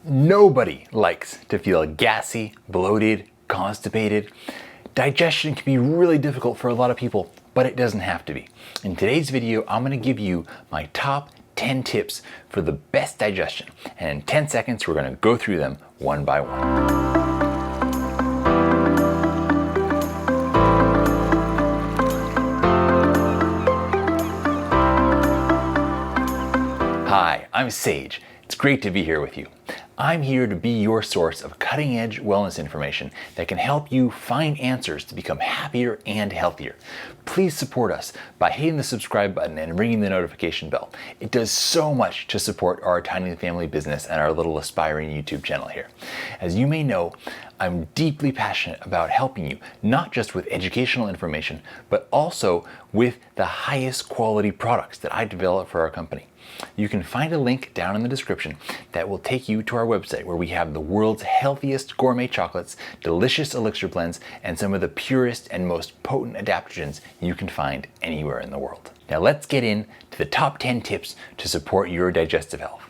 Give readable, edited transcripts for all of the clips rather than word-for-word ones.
Nobody likes to feel gassy, bloated, constipated. Digestion can be really difficult for a lot of people, but it doesn't have to be. In today's video, I'm going to give you my top 10 tips for the best digestion. And in 10 seconds, we're going to go through them one by one. Hi, I'm Sage. It's great to be here with you. I'm here to be your source of cutting-edge wellness information that can help you find answers to become happier and healthier. Please support us by hitting the subscribe button and ringing the notification bell. It does so much to support our tiny family business and our little aspiring YouTube channel here. As you may know, I'm deeply passionate about helping you, not just with educational information, but also with the highest quality products that I develop for our company. You can find a link down in the description that will take you to our website where we have the world's healthiest gourmet chocolates, delicious elixir blends, and some of the purest and most potent adaptogens you can find anywhere in the world. Now let's get into the top 10 tips to support your digestive health.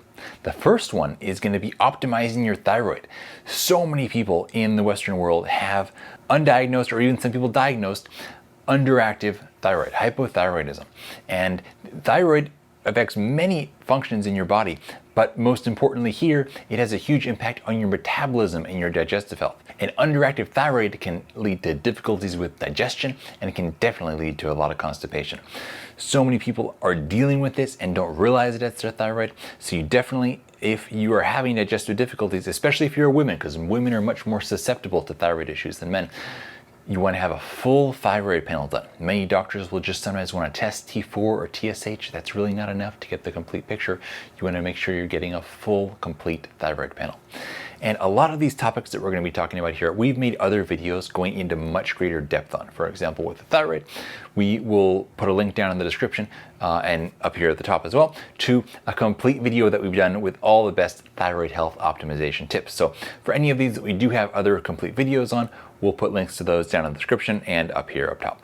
The first one is going to be optimizing your thyroid. So many people in the Western world have undiagnosed, or even some people diagnosed, underactive thyroid, hypothyroidism. And thyroid affects many functions in your body, but most importantly here, it has a huge impact on your metabolism and your digestive health. An underactive thyroid can lead to difficulties with digestion, and it can definitely lead to a lot of constipation. So many people are dealing with this and don't realize that it's their thyroid, so you definitely, if you are having digestive difficulties, especially if you're a woman, because women are much more susceptible to thyroid issues than men, you want to have a full thyroid panel done. Many doctors will just sometimes want to test T4 or TSH. That's really not enough to get the complete picture. You want to make sure you're getting a full, complete thyroid panel. And a lot of these topics that we're going to be talking about here, we've made other videos going into much greater depth on. For example, with the thyroid, we will put a link down in the description and up here at the top as well to a complete video that we've done with all the best thyroid health optimization tips. So for any of these that we do have other complete videos on, we'll put links to those down in the description and up here up top.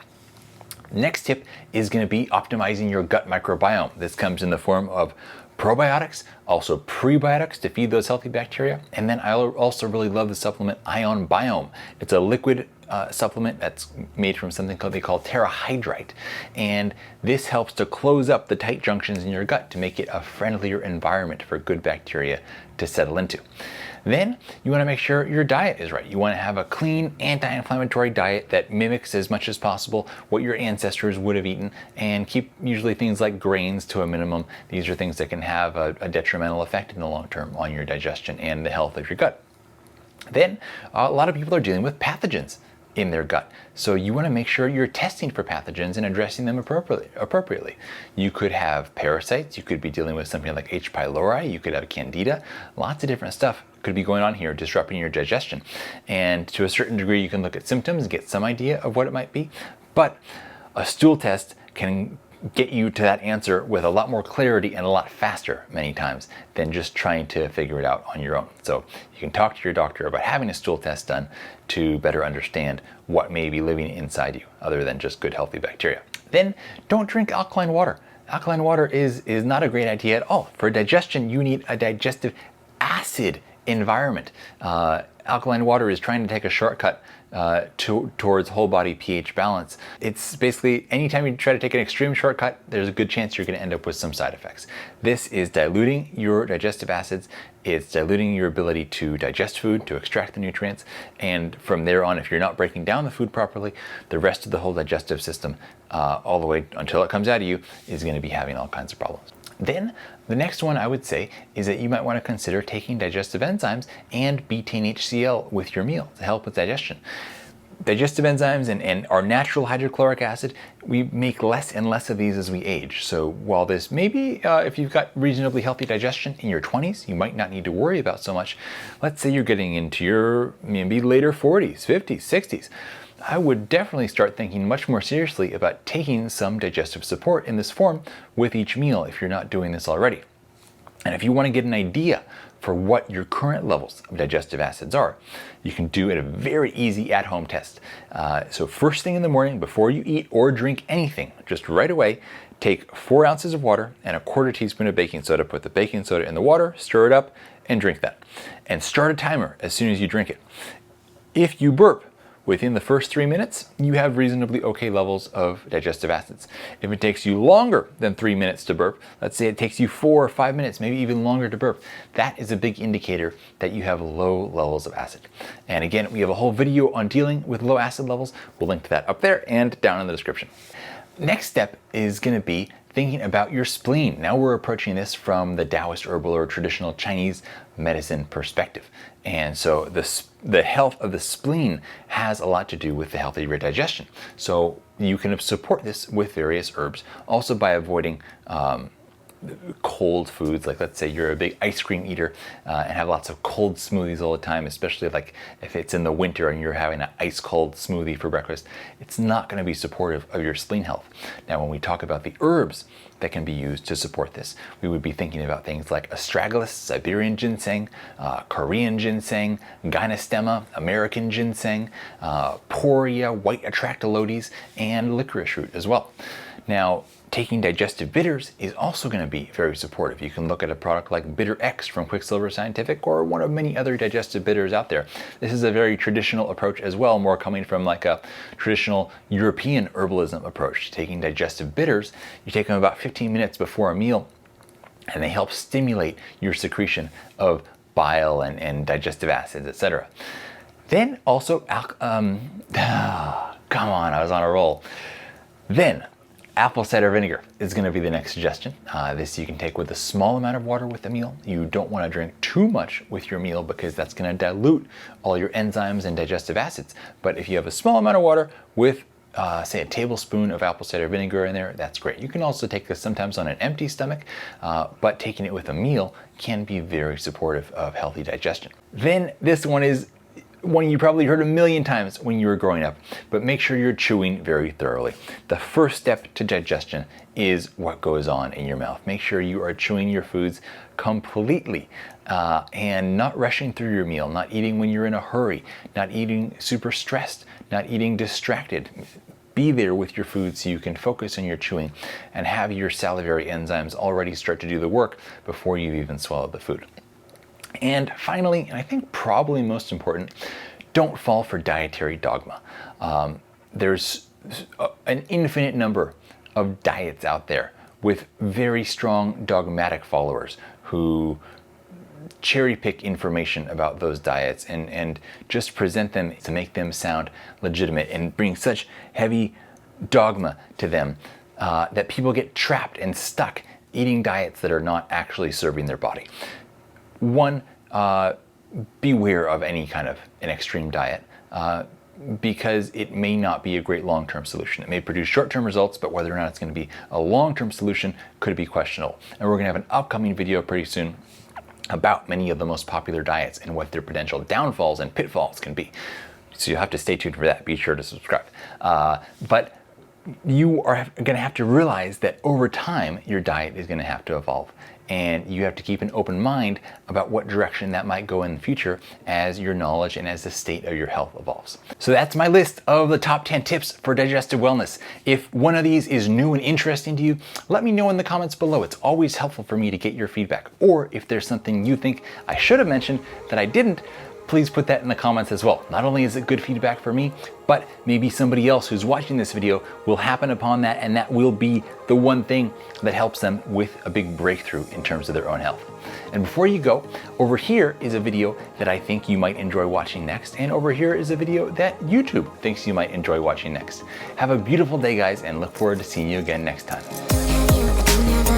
Next tip is going to be optimizing your gut microbiome. This comes in the form of probiotics, also prebiotics to feed those healthy bacteria. And then I also really love the supplement Ion Biome. It's a liquid supplement that's made from something they call terahydrite. And this helps to close up the tight junctions in your gut to make it a friendlier environment for good bacteria to settle into. Then you want to make sure your diet is right. You want to have a clean, anti-inflammatory diet that mimics as much as possible what your ancestors would have eaten, and keep usually things like grains to a minimum. These are things that can have a detrimental effect in the long term on your digestion and the health of your gut. Then a lot of people are dealing with pathogens in their gut. So you want to make sure you're testing for pathogens and addressing them appropriately. You could have parasites, you could be dealing with something like H. pylori, you could have candida, lots of different stuff could be going on here disrupting your digestion. And to a certain degree you can look at symptoms and get some idea of what it might be, but a stool test can get you to that answer with a lot more clarity and a lot faster many times than just trying to figure it out on your own. So you can talk to your doctor about having a stool test done to better understand what may be living inside you other than just good healthy bacteria. Then don't drink alkaline water. Alkaline water is not a great idea at all. For digestion, you need a digestive acid environment. Alkaline water is trying to take a shortcut towards whole body pH balance. It's basically anytime you try to take an extreme shortcut, there's a good chance you're going to end up with some side effects. This is diluting your digestive acids. It's diluting your ability to digest food, to extract the nutrients, and from there on, if you're not breaking down the food properly, the rest of the whole digestive system, all the way until it comes out of you, is going to be having all kinds of problems. Then the next one I would say is that you might want to consider taking digestive enzymes and betaine HCl with your meal to help with digestion. Digestive enzymes and our natural hydrochloric acid, we make less and less of these as we age. So while this maybe, if you've got reasonably healthy digestion in your 20s, you might not need to worry about so much. Let's say you're getting into your maybe later 40s, 50s, 60s. I would definitely start thinking much more seriously about taking some digestive support in this form with each meal if you're not doing this already. And if you want to get an idea for what your current levels of digestive acids are, you can do it a very easy at-home test. So first thing in the morning, before you eat or drink anything, just right away, take 4 ounces of water and a 1/4 teaspoon of baking soda, put the baking soda in the water, stir it up, and drink that. And start a timer as soon as you drink it. If you burp within the first 3 minutes, you have reasonably okay levels of digestive acids. If it takes you longer than 3 minutes to burp, let's say it takes you 4 or 5 minutes, maybe even longer to burp, that is a big indicator that you have low levels of acid. And again, we have a whole video on dealing with low acid levels. We'll link to that up there and down in the description. Next step is going to be thinking about your spleen. Now we're approaching this from the Taoist herbal or traditional Chinese medicine perspective. And so the health of the spleen has a lot to do with the health of your digestion. So you can support this with various herbs, also by avoiding cold foods. Like, let's say you're a big ice cream eater and have lots of cold smoothies all the time, especially like if it's in the winter and you're having an ice cold smoothie for breakfast, it's not going to be supportive of your spleen health. Now, when we talk about the herbs that can be used to support this, we would be thinking about things like astragalus, Siberian ginseng, Korean ginseng, gynostema, American ginseng, poria, white atractylodes, and licorice root as well. Now, taking digestive bitters is also going to be very supportive. You can look at a product like Bitter X from Quicksilver Scientific or one of many other digestive bitters out there. This is a very traditional approach as well, more coming from like a traditional European herbalism approach. Taking digestive bitters, you take them about 15 minutes before a meal, and they help stimulate your secretion of bile and digestive acids, etc. Then also, come on, I was on a roll. Then, apple cider vinegar is going to be the next suggestion. This you can take with a small amount of water with the meal. You don't want to drink too much with your meal because that's going to dilute all your enzymes and digestive acids. But if you have a small amount of water with, say, a tablespoon of apple cider vinegar in there, that's great. You can also take this sometimes on an empty stomach, but taking it with a meal can be very supportive of healthy digestion. Then this one is one you probably heard a million times when you were growing up, but make sure you're chewing very thoroughly. The first step to digestion is what goes on in your mouth. Make sure you are chewing your foods completely and not rushing through your meal, not eating when you're in a hurry, not eating super stressed, not eating distracted. Be there with your food so you can focus on your chewing and have your salivary enzymes already start to do the work before you've even swallowed the food. And finally, and I think probably most important, don't fall for dietary dogma. There's an infinite number of diets out there with very strong dogmatic followers who cherry pick information about those diets and just present them to make them sound legitimate and bring such heavy dogma to them that people get trapped and stuck eating diets that are not actually serving their body. One, beware of any kind of an extreme diet because it may not be a great long-term solution. It may produce short-term results, but whether or not it's going to be a long-term solution could be questionable. And we're going to have an upcoming video pretty soon about many of the most popular diets and what their potential downfalls and pitfalls can be. So you'll have to stay tuned for that. Be sure to subscribe. But you are going to have to realize that over time, your diet is going to have to evolve. And you have to keep an open mind about what direction that might go in the future as your knowledge and as the state of your health evolves. So that's my list of the top 10 tips for digestive wellness. If one of these is new and interesting to you, let me know in the comments below. It's always helpful for me to get your feedback. Or if there's something you think I should have mentioned that I didn't, please put that in the comments as well. Not only is it good feedback for me, but maybe somebody else who's watching this video will happen upon that, and that will be the one thing that helps them with a big breakthrough in terms of their own health. And before you go, over here is a video that I think you might enjoy watching next, and over here is a video that YouTube thinks you might enjoy watching next. Have a beautiful day, guys, and look forward to seeing you again next time.